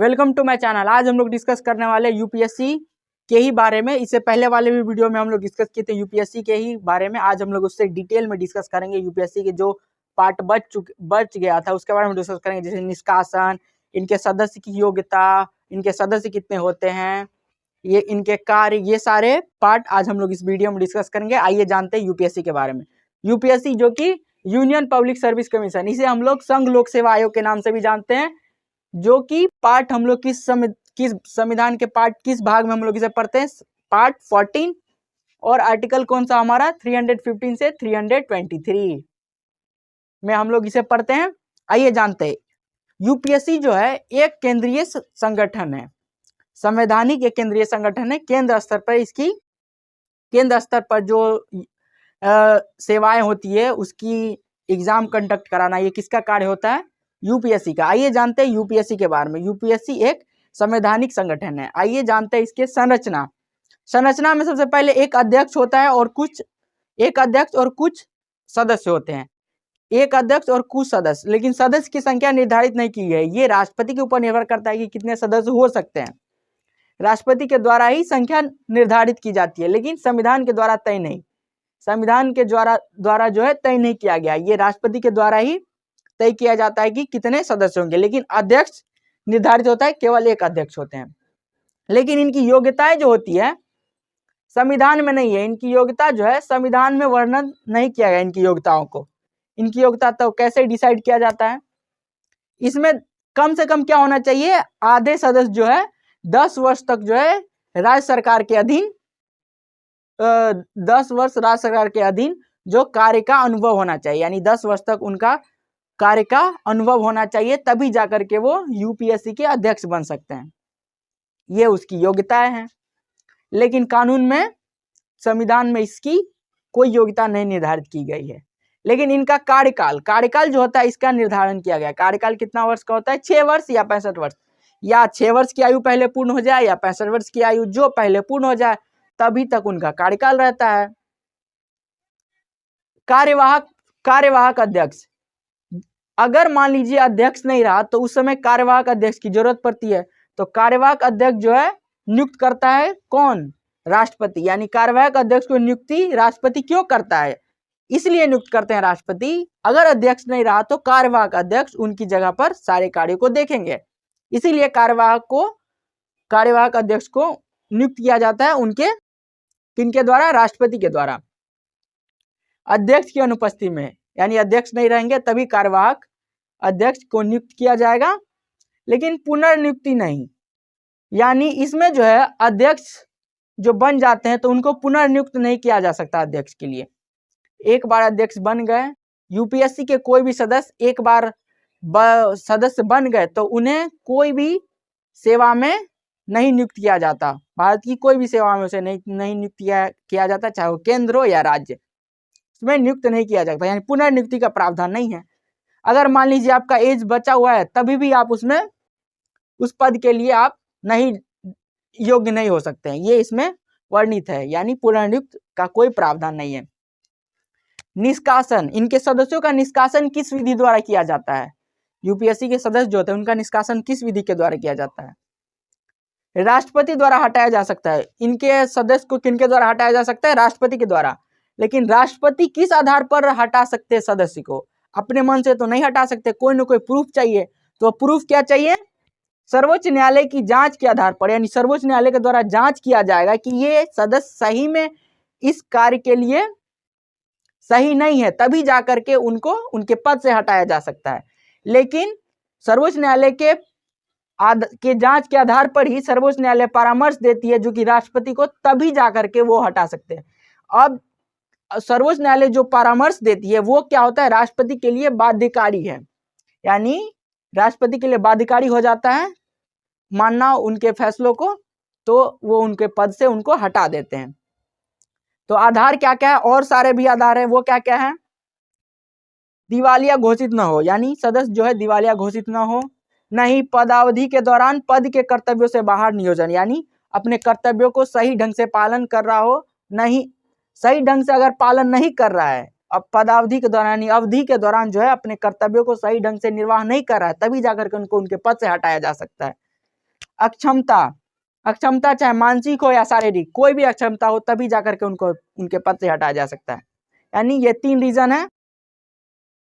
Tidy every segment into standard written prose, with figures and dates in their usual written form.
Welcome to my channel. आज हम लोग डिस्कस करने वाले यूपीएससी के ही बारे में। इससे पहले वाले भी वीडियो में हम लोग डिस्कस किए थे यूपीएससी के ही बारे में। आज हम लोग उससे डिटेल में डिस्कस करेंगे। यूपीएससी के जो पार्ट बच गया था उसके बारे में डिस्कस करेंगे, जैसे निष्कासन, इनके सदस्य की योग्यता, इनके सदस्य कितने होते हैं, ये इनके कार्य, ये सारे पार्ट आज हम लोग इस वीडियो में डिस्कस करेंगे। आइए जानते हैं यूपीएससी के बारे में। यूपीएससी जो कि यूनियन पब्लिक सर्विस कमीशन, इसे हम लोग संघ लोक सेवा आयोग के नाम से भी जानते हैं, जो कि पार्ट हम लोग किस संविधान के पार्ट किस भाग में हम लोग इसे पढ़ते हैं, पार्ट 14, और आर्टिकल कौन सा हमारा 315 से 323 में हम लोग इसे पढ़ते हैं। आइए जानते हैं। यूपीएससी जो है एक केंद्रीय संगठन है, संवैधानिक एक केंद्रीय संगठन है। केंद्र स्तर पर जो सेवाएं होती है उसकी एग्जाम कंडक्ट कराना, ये किसका कार्य होता है? यूपीएससी का। आइए जानते हैं यूपीएससी के बारे में। यूपीएससी एक संवैधानिक संगठन है। आइए जानते हैं इसके संरचना में सबसे पहले एक अध्यक्ष होता है और कुछ सदस्य होते हैं। एक अध्यक्ष और कुछ सदस्य, लेकिन सदस्य की संख्या निर्धारित नहीं की है। ये राष्ट्रपति के ऊपर निर्भर करता है कि कितने सदस्य हो सकते हैं। राष्ट्रपति के द्वारा ही संख्या निर्धारित की जाती है, लेकिन संविधान के द्वारा तय नहीं। संविधान के द्वारा जो है तय नहीं किया गया, ये राष्ट्रपति के द्वारा ही तय किया जाता है कि कितने सदस्य होंगे। लेकिन अध्यक्ष निर्धारित होता है, केवल एक अध्यक्ष होते हैं। लेकिन इनकी योग्यताएं जो होती है संविधान में नहीं है। इनकी योग्यता जो है संविधान में वर्णन नहीं किया गया। इनकी योग्यताओं को, इनकी योग्यता तो कैसे डिसाइड किया जाता है? इसमें कम से कम क्या होना चाहिए? आधे सदस्य जो है 10 वर्ष तक जो है राज्य सरकार के अधीन 10 वर्ष राज्य सरकार के अधीन जो कार्य का अनुभव होना चाहिए, यानी 10 वर्ष तक उनका कार्य का अनुभव होना चाहिए, तभी जाकर के वो यूपीएससी के अध्यक्ष बन सकते हैं। ये उसकी योग्यताएं हैं। लेकिन कानून में, संविधान में इसकी कोई योग्यता नहीं निर्धारित की गई है। लेकिन इनका कार्यकाल जो होता है इसका निर्धारण किया गया। कार्यकाल कितना वर्ष का होता है? 6 वर्ष या 65 वर्ष, या 6 वर्ष की आयु पहले पूर्ण हो जाए या 65 वर्ष की आयु जो पहले पूर्ण हो जाए, तभी तक उनका कार्यकाल रहता है। कार्यवाहक अध्यक्ष, अगर मान लीजिए अध्यक्ष नहीं रहा तो उस समय कार्यवाहक अध्यक्ष की जरूरत पड़ती है। तो कार्यवाहक अध्यक्ष जो है नियुक्त करता है कौन? राष्ट्रपति। यानी कार्यवाहक अध्यक्ष को नियुक्ति राष्ट्रपति क्यों करता है? इसलिए नियुक्त करते हैं राष्ट्रपति। अगर अध्यक्ष नहीं रहा तो कार्यवाहक अध्यक्ष उनकी जगह पर सारे कार्यों को देखेंगे। इसीलिए कार्यवाहक अध्यक्ष को नियुक्त किया जाता है किनके द्वारा? राष्ट्रपति के द्वारा। अध्यक्ष की अनुपस्थिति में, यानी अध्यक्ष नहीं रहेंगे तभी कार्यवाहक अध्यक्ष को नियुक्त किया जाएगा, लेकिन पुनर्नियुक्ति नहीं। यानी इसमें जो है अध्यक्ष जो बन जाते हैं तो उनको पुनर्नियुक्त नहीं किया जा सकता। अध्यक्ष के लिए एक बार अध्यक्ष बन गए, यूपीएससी के कोई भी सदस्य एक बार सदस्य बन गए तो उन्हें कोई भी सेवा में नहीं नियुक्त किया जाता। भारत की कोई भी सेवा में उसे नहीं नियुक्त किया जाता, चाहे वो केंद्र हो या राज्य, उसमें नियुक्त नहीं किया जाता। यानी पुनर्नियुक्ति का प्रावधान नहीं है। अगर मान लीजिए आपका एज बचा हुआ है तभी भी आप उसमें उस पद के लिए आप नहीं योग्य नहीं हो सकते हैं, ये इसमें वर्णित है। यानी पुनर्नियुक्त का कोई प्रावधान नहीं है। निष्कासन, इनके सदस्यों का निष्कासन किस विधि द्वारा किया जाता है? यूपीएससी के सदस्य जो होते हैं उनका निष्कासन किस विधि के द्वारा किया जाता है? राष्ट्रपति द्वारा हटाया जा सकता है। इनके सदस्य को किनके द्वारा हटाया जा सकता है? राष्ट्रपति के द्वारा। लेकिन राष्ट्रपति किस आधार पर हटा सकते हैं सदस्य को? अपने मन से तो नहीं हटा सकते, कोई ना कोई प्रूफ चाहिए। तो प्रूफ क्या चाहिए? सर्वोच्च न्यायालय की जांच के आधार पर, यानी सर्वोच्च न्यायालय के द्वारा जांच किया जाएगा कि ये सदस्य सही में इस कार्य के लिए सही नहीं है, तभी जाकर के उनको उनके पद से हटाया जा सकता है। लेकिन सर्वोच्च न्यायालय के जांच के आधार पर ही सर्वोच्च न्यायालय परामर्श देती है जो कि राष्ट्रपति को, तभी जाकर के वो हटा सकते हैं। अब सर्वोच्च न्यायालय जो परामर्श देती है वो क्या होता है? राष्ट्रपति के लिए बाध्यकारी है। यानी राष्ट्रपति के लिए बाध्यकारी हो जाता है मानना उनके फैसलों को, तो वो उनके पद से उनको हटा देते हैं। तो आधार क्या क्या है? और सारे भी आधार है, वो क्या क्या है? दिवालिया घोषित न हो, यानी सदस्य जो है दिवालिया घोषित न हो। नहीं पदावधि के दौरान पद के कर्तव्यों से बाहर नियोजन, यानी अपने कर्तव्यों को सही ढंग से पालन कर रहा हो। नहीं, सही ढंग से अगर पालन नहीं कर रहा है, अब पदावधि के दौरान, अवधि के दौरान जो है अपने कर्तव्यों को सही ढंग से निर्वाह नहीं कर रहा है, तभी जाकर के उनको उनके पद से हटाया जा सकता है। अक्षमता चाहे मानसिक हो या शारीरिक, कोई भी अक्षमता हो तभी जाकर के उनको उनके पद से हटाया जा सकता है। यानी ये 3 रीजन है।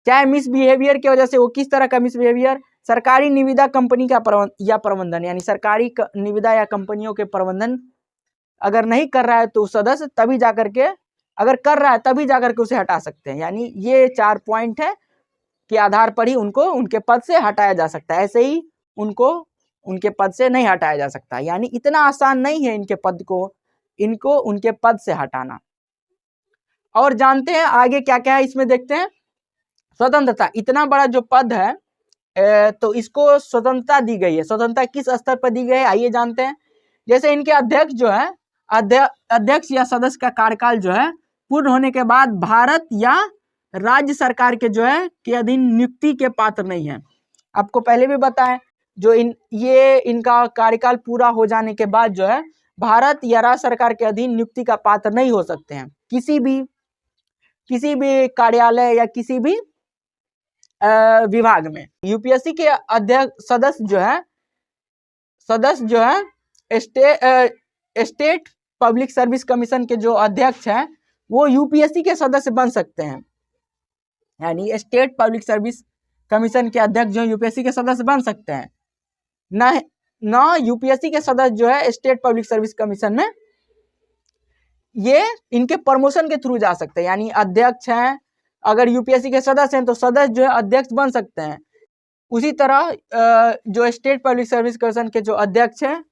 चाहे मिसबिहेवियर की वजह से, वो किस तरह का मिसबिहेवियर, सरकारी निविदा कंपनी का प्रबंधन, यानी सरकारी निविदा या कंपनियों के प्रबंधन अगर नहीं कर रहा है तो सदस्य तभी जाकर के, अगर कर रहा है तभी जाकर के उसे हटा सकते हैं। यानी ये 4 पॉइंट है के आधार पर ही उनको उनके पद से हटाया जा सकता है, ऐसे ही उनको उनके पद से नहीं हटाया जा सकता। यानी इतना आसान नहीं है इनको उनके पद से हटाना। और जानते हैं आगे क्या क्या है इसमें, देखते हैं। स्वतंत्रता, इतना बड़ा जो पद है तो इसको स्वतंत्रता दी गई है। स्वतंत्रता किस स्तर पर दी गई है आइए जानते हैं। जैसे इनके अध्यक्ष जो है, अध्यक्ष या सदस्य का कार्यकाल जो है पूर्ण होने के बाद भारत या राज्य सरकार के जो है के अधीन नियुक्ति के पात्र नहीं है। आपको पहले भी बताएं, जो इनका कार्यकाल पूरा हो जाने के बाद जो है भारत या राज्य सरकार के अधीन नियुक्ति का पात्र नहीं हो सकते हैं। किसी भी कार्यालय या किसी भी विभाग में। यूपीएससी के अध्यक्ष सदस्य जो है स्टेट पब्लिक सर्विस कमीशन के जो अध्यक्ष हैं वो यूपीएससी के सदस्य बन सकते हैं। यानी स्टेट पब्लिक सर्विस कमीशन के अध्यक्ष जो यूपीएससी के सदस्य बन सकते हैं, ना यूपीएससी के सदस्य जो है स्टेट पब्लिक सर्विस कमीशन में ये इनके प्रमोशन के थ्रू जा सकते हैं। यानी अध्यक्ष हैं, अगर यूपीएससी के सदस्य हैं तो सदस्य जो है अध्यक्ष बन सकते हैं। उसी तरह जो स्टेट पब्लिक सर्विस कमीशन के जो अध्यक्ष हैं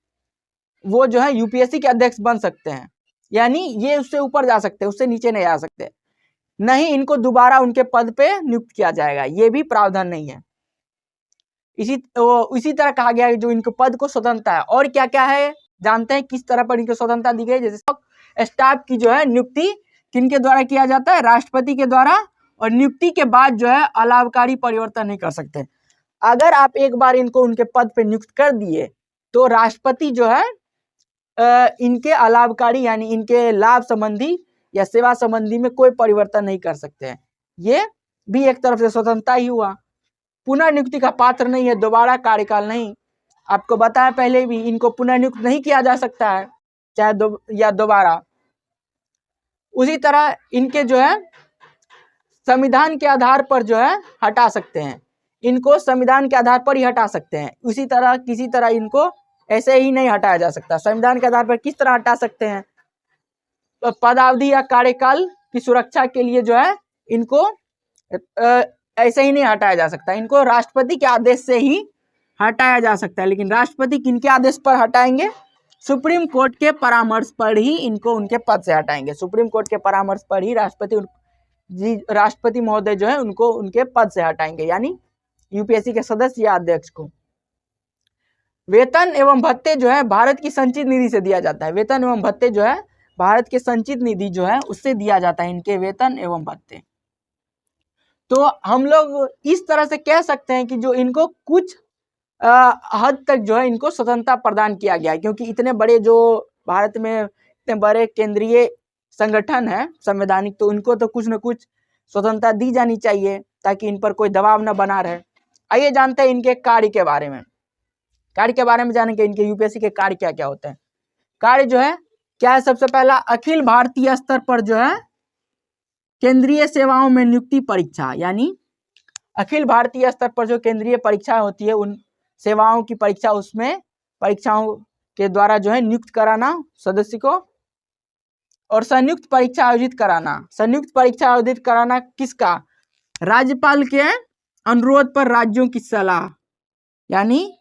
वो जो है यूपीएससी के अध्यक्ष बन सकते हैं। यानी ये उससे ऊपर जा सकते हैं, उससे नीचे नहीं आ सकते। नहीं इनको दोबारा उनके पद पे नियुक्त किया जाएगा, ये भी प्रावधान नहीं है। इसी तरह कहा गया है जो इनके पद को स्वतंत्रता है। और क्या क्या है जानते हैं, किस तरह पर इनको स्वतंत्रता दी गई। जैसे स्टाफ की जो है नियुक्ति किनके द्वारा किया जाता है, राष्ट्रपति के द्वारा, और नियुक्ति के बाद जो है अलाभकारी परिवर्तन नहीं कर सकते। अगर आप एक बार इनको उनके पद पे नियुक्त कर दिए तो राष्ट्रपति जो है इनके अलाभकारी यानी इनके लाभ संबंधी या सेवा संबंधी में कोई परिवर्तन नहीं कर सकते हैं। ये भी एक तरफ से स्वतंत्रता ही हुआ। पुनर्नियुक्ति का पात्र नहीं है, दोबारा कार्यकाल नहीं। आपको बताया पहले भी, इनको पुनर्नियुक्त नहीं किया जा सकता है चाहे दोबारा। उसी तरह इनके जो है संविधान के आधार पर जो है हटा सकते हैं, इनको संविधान के आधार पर ही हटा सकते हैं। उसी तरह किसी तरह इनको ऐसे ही नहीं हटाया जा सकता। संविधान के आधार पर किस तरह हटा सकते हैं, पदावधि या कार्यकाल की सुरक्षा के लिए जो है इनको ऐसे ही नहीं हटाया जा सकता, इनको राष्ट्रपति के आदेश से ही हटाया जा सकता है। लेकिन राष्ट्रपति किनके आदेश पर हटाएंगे, सुप्रीम कोर्ट के परामर्श पर ही इनको उनके पद से हटाएंगे। सुप्रीम कोर्ट के परामर्श पर ही राष्ट्रपति महोदय जो है उनको उनके पद से हटाएंगे, यानी यूपीएससी के सदस्य या अध्यक्ष को। वेतन एवं भत्ते जो है भारत की संचित निधि से दिया जाता है। वेतन एवं भत्ते जो है भारत के संचित निधि जो है उससे दिया जाता है इनके वेतन एवं भत्ते। तो हम लोग इस तरह से कह सकते हैं कि जो इनको कुछ हद तक जो है इनको स्वतंत्रता प्रदान किया गया है, क्योंकि इतने बड़े जो भारत में इतने बड़े केंद्रीय संगठन है संवैधानिक, तो उनको तो कुछ न कुछ स्वतंत्रता दी जानी चाहिए ताकि इन पर कोई दबाव न बना रहे। आइए जानते हैं इनके कार्य के बारे में। कार्य के बारे में जानेंगे इनके यूपीएससी के कार्य क्या क्या होते हैं। कार्य जो है क्या है, सबसे पहला अखिल भारतीय स्तर पर जो है केंद्रीय सेवाओं में नियुक्ति परीक्षा, यानी अखिल भारतीय स्तर पर जो केंद्रीय परीक्षा होती है उन सेवाओं की परीक्षा, उसमें परीक्षाओं के द्वारा जो है नियुक्त कराना सदस्य को। और संयुक्त परीक्षा आयोजित कराना। संयुक्त परीक्षा आयोजित कराना किसका, राज्यपाल के अनुरोध पर राज्यों की सलाह, यानी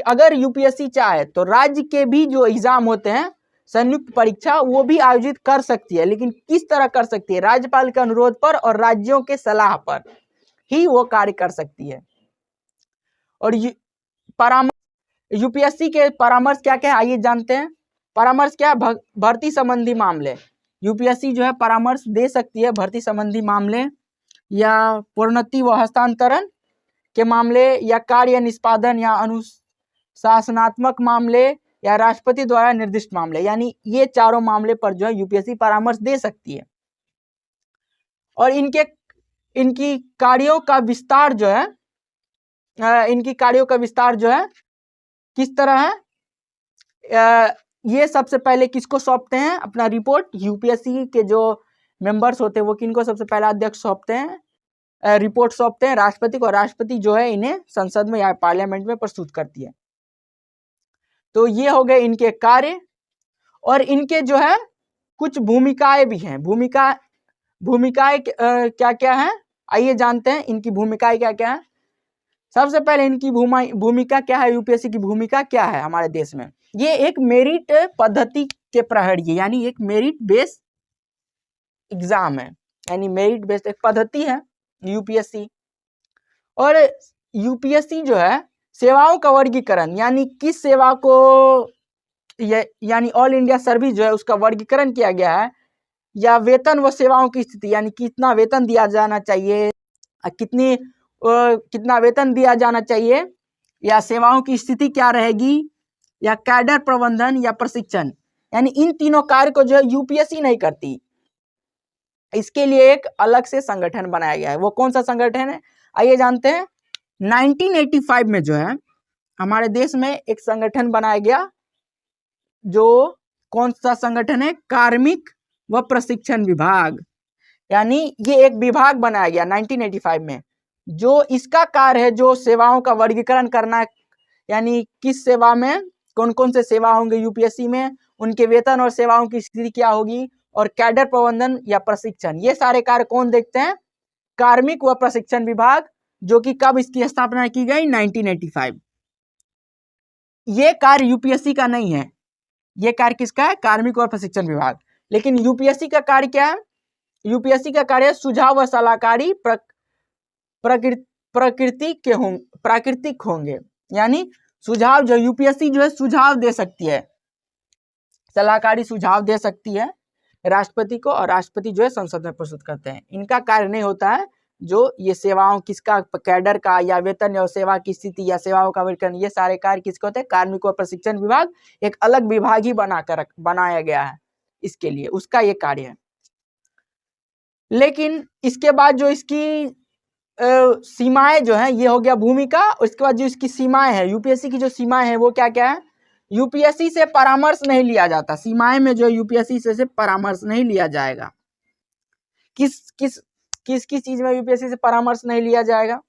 अगर यूपीएससी चाहे तो राज्य के भी जो एग्जाम होते हैं संयुक्त परीक्षा वो भी आयोजित कर सकती है, लेकिन किस तरह कर सकती है, राज्यपाल के अनुरोध पर और राज्यों के सलाह पर ही वो कार्य कर सकती है। और परामर्श, यूपीएससी के परामर्श क्या क्या है आइए जानते हैं। परामर्श क्या है, भर्ती संबंधी मामले। यूपीएससी जो है परामर्श दे सकती है भर्ती संबंधी मामले या प्रोन्नति व हस्तांतरण के मामले या कार्य निष्पादन या अनुशासनात्मक मामले या राष्ट्रपति द्वारा निर्दिष्ट मामले, यानी ये चारों मामले पर जो है यूपीएससी परामर्श दे सकती है। और इनकी कार्यों का विस्तार जो है, इनकी कार्यों का विस्तार जो है किस तरह है, ये सबसे पहले किसको सौंपते हैं अपना रिपोर्ट? यूपीएससी के जो मेंबर्स होते हैं वो किनको सबसे पहला अध्यक्ष सौंपते हैं? रिपोर्ट सौंपते हैं राष्ट्रपति को। राष्ट्रपति जो है इन्हें संसद में या पार्लियामेंट में प्रस्तुत करती है। तो ये हो गए इनके कार्य, और इनके जो है कुछ भूमिकाएं भी हैं। भूमिकाएं क्या क्या है, आइए जानते हैं इनकी भूमिकाएं क्या क्या है। सबसे पहले इनकी भूमिका क्या है? यूपीएससी की भूमिका क्या है हमारे देश में? ये एक मेरिट पद्धति के प्रहरी, यानी एक मेरिट बेस्ड एग्जाम है, यानी मेरिट बेस्ड एक पद्धति है यूपीएससी। और यूपीएससी जो है सेवाओं का वर्गीकरण, यानी किस सेवा को, यानी ऑल इंडिया सर्विस जो है उसका वर्गीकरण किया गया है, या वेतन व सेवाओं की स्थिति, यानी कितना वेतन दिया जाना चाहिए, कितना वेतन दिया जाना चाहिए, या सेवाओं की स्थिति क्या रहेगी, या कैडर प्रबंधन या प्रशिक्षण, यानी इन तीनों कार्य को जो है यूपीएससी नहीं करती। इसके लिए एक अलग से संगठन बनाया गया है। वो कौन सा संगठन है, आइए जानते हैं। 1985 में जो है हमारे देश में एक संगठन बनाया गया, जो कौन सा संगठन है? कार्मिक व प्रशिक्षण विभाग, यानी ये एक विभाग बनाया गया 1985 में, जो इसका कार्य है जो सेवाओं का वर्गीकरण करना, यानी किस सेवा में कौन कौन से सेवा होंगे यूपीएससी में, उनके वेतन और सेवाओं की स्थिति क्या होगी, और कैडर प्रबंधन या प्रशिक्षण, ये सारे कार्य कौन देखते हैं? कार्मिक व प्रशिक्षण विभाग, जो कि कब इसकी स्थापना की गई? 1985। ये कार्य यूपीएससी का नहीं है, ये कार्य किसका है? कार्मिक और प्रशिक्षण विभाग। लेकिन यूपीएससी का कार्य क्या है? यूपीएससी का कार्य सुझाव व सलाहकारी प्राकृतिक होंगे, यानी सुझाव जो यूपीएससी जो है सुझाव दे सकती है, सलाहकारी सुझाव दे सकती है राष्ट्रपति को, और राष्ट्रपति जो है संसद में प्रस्तुत करते हैं। इनका कार्य नहीं होता है जो ये सेवाओं किसका, कैडर का, या वेतन और सेवा की स्थिति, या सेवाओं का वर्गीकरण, ये सारे कार्य किसके होते हैं? कार्मिक और प्रशिक्षण विभाग, एक अलग विभाग ही बनाया गया है इसके लिए, उसका ये कार्य है। लेकिन इसके बाद जो इसकी सीमाएं जो है, ये हो गया भूमिका। उसके बाद जो इसकी सीमाएं है, यूपीएससी की जो सीमाएं है वो क्या क्या है? यूपीएससी से परामर्श नहीं लिया जाता। सीमाएं में जो यूपीएससी से परामर्श नहीं लिया जाएगा। किस चीज में यूपीएससी से परामर्श नहीं लिया जाएगा?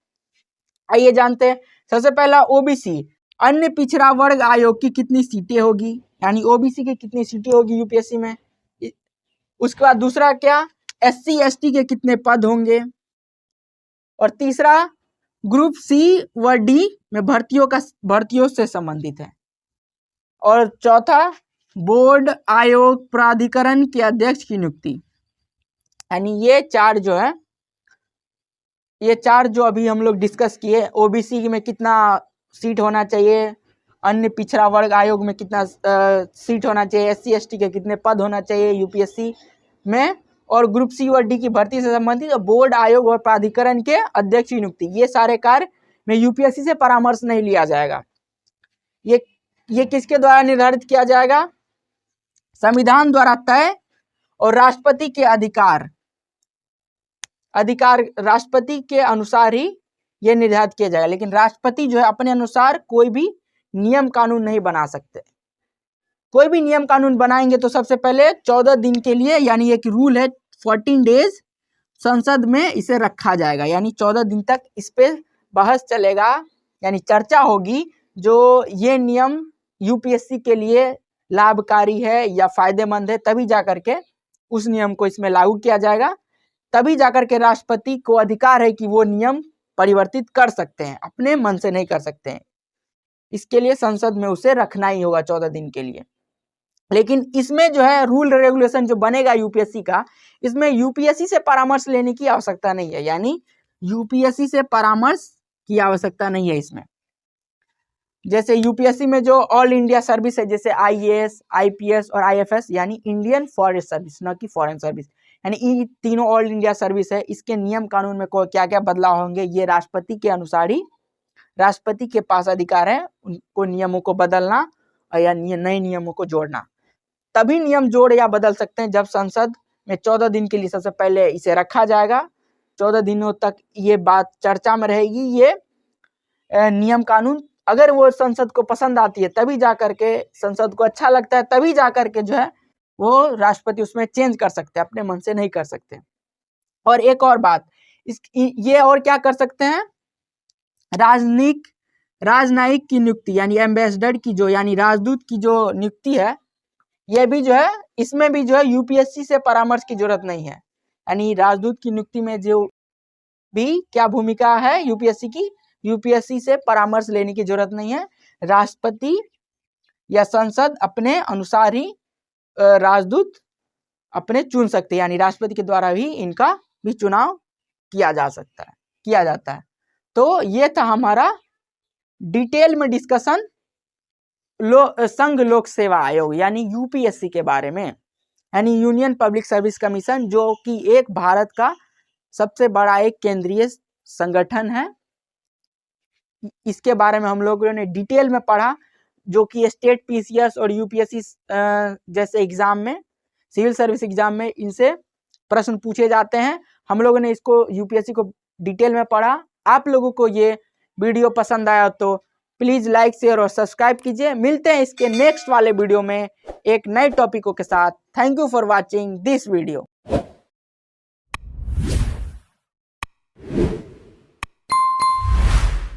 आइए जानते हैं। सबसे पहला ओबीसी, अन्य पिछड़ा वर्ग आयोग की कितनी सीटें होगी, यानी ओबीसी की कितनी सीटें होगी यूपीएससी में। उसके बाद दूसरा क्या? एससी एसटी के कितने पद होंगे। और तीसरा ग्रुप सी व डी में भर्तियों से संबंधित है। और चौथा बोर्ड आयोग प्राधिकरण के अध्यक्ष की नियुक्ति, यानी ये चार जो है, ये चार जो अभी हम लोग डिस्कस किए, ओबीसी में कितना सीट होना चाहिए, अन्य पिछड़ा वर्ग आयोग में कितना सीट होना चाहिए, एससी एसटी के कितने पद होना चाहिए यूपीएससी में, और ग्रुप सी और डी की भर्ती से संबंधित बोर्ड आयोग और प्राधिकरण के अध्यक्ष की नियुक्ति, ये सारे कार्य में यूपीएससी से परामर्श नहीं लिया जाएगा। ये किसके द्वारा निर्धारित किया जाएगा? संविधान द्वारा तय, और राष्ट्रपति के अधिकार राष्ट्रपति के अनुसार ही ये निर्धारित किया जाएगा। लेकिन राष्ट्रपति जो है अपने अनुसार कोई भी नियम कानून नहीं बना सकते। कोई भी नियम कानून बनाएंगे तो सबसे पहले 14 दिन के लिए, यानी एक रूल है 14 डेज, संसद में इसे रखा जाएगा, यानी 14 दिन तक इस पे बहस चलेगा, यानी चर्चा होगी, जो ये नियम यूपीएससी के लिए लाभकारी है या फायदेमंद है, तभी जाकर के उस नियम को इसमें लागू किया जाएगा। तभी जाकर के राष्ट्रपति को अधिकार है कि वो नियम परिवर्तित कर सकते हैं, अपने मन से नहीं कर सकते हैं। इसके लिए संसद में उसे रखना ही होगा 14 दिन के लिए। लेकिन इसमें जो है रूल रेगुलेशन जो बनेगा यूपीएससी का, इसमें यूपीएससी से परामर्श लेने की आवश्यकता नहीं है, यानी यूपीएससी से परामर्श की आवश्यकता नहीं है इसमें। जैसे यूपीएससी में जो ऑल इंडिया सर्विस है, जैसे आईएएस, आईपीएस और आईएफएस, यानी इंडियन फॉरेस्ट सर्विस, न कि फॉरेन सर्विस, यानी इन तीनों ऑल इंडिया सर्विस है, इसके नियम कानून में क्या क्या बदलाव होंगे, ये राष्ट्रपति के अनुसार ही, राष्ट्रपति के पास अधिकार है उनको नियमों को बदलना या नए नियमों को जोड़ना। तभी नियम जोड़ या बदल सकते हैं जब संसद में 14 दिन के लिए सबसे पहले इसे रखा जाएगा। 14 दिनों तक ये बात चर्चा में रहेगी, ये नियम कानून अगर वो संसद को पसंद आती है तभी जा करके, संसद को अच्छा लगता है तभी जा करके जो है वो राष्ट्रपति उसमें चेंज कर सकते हैं, अपने मन से नहीं कर सकते। और एक और बात, ये और क्या कर सकते हैं, राजनयिक की नियुक्ति यानी एम्बेसडर की जो यानी राजदूत की जो नियुक्ति है, ये भी जो है इसमें भी जो है यूपीएससी से परामर्श की जरूरत नहीं है। यानी राजदूत की नियुक्ति में जो भी क्या भूमिका है यूपीएससी की, यूपीएससी से परामर्श लेने की जरूरत नहीं है। राष्ट्रपति या संसद अपने अनुसार ही राजदूत अपने चुन सकते हैं, यानी राष्ट्रपति के द्वारा भी इनका भी चुनाव किया जाता है। तो ये था हमारा डिटेल में डिस्कशन संघ लोक सेवा आयोग यानी यूपीएससी के बारे में, यानी यूनियन पब्लिक सर्विस कमीशन, जो कि एक भारत का सबसे बड़ा एक केंद्रीय संगठन है। इसके बारे में हम लोगों ने डिटेल में पढ़ा, जो कि स्टेट पीसीएस और यूपीएससी जैसे एग्जाम में, सिविल सर्विस एग्जाम में इनसे प्रश्न पूछे जाते हैं। हम लोगों ने इसको यूपीएससी को डिटेल में पढ़ा। आप लोगों को ये वीडियो पसंद आया तो प्लीज लाइक, शेयर और सब्सक्राइब कीजिए। मिलते हैं इसके नेक्स्ट वाले वीडियो में एक नए टॉपिकों के साथ। Thank you for watching this video.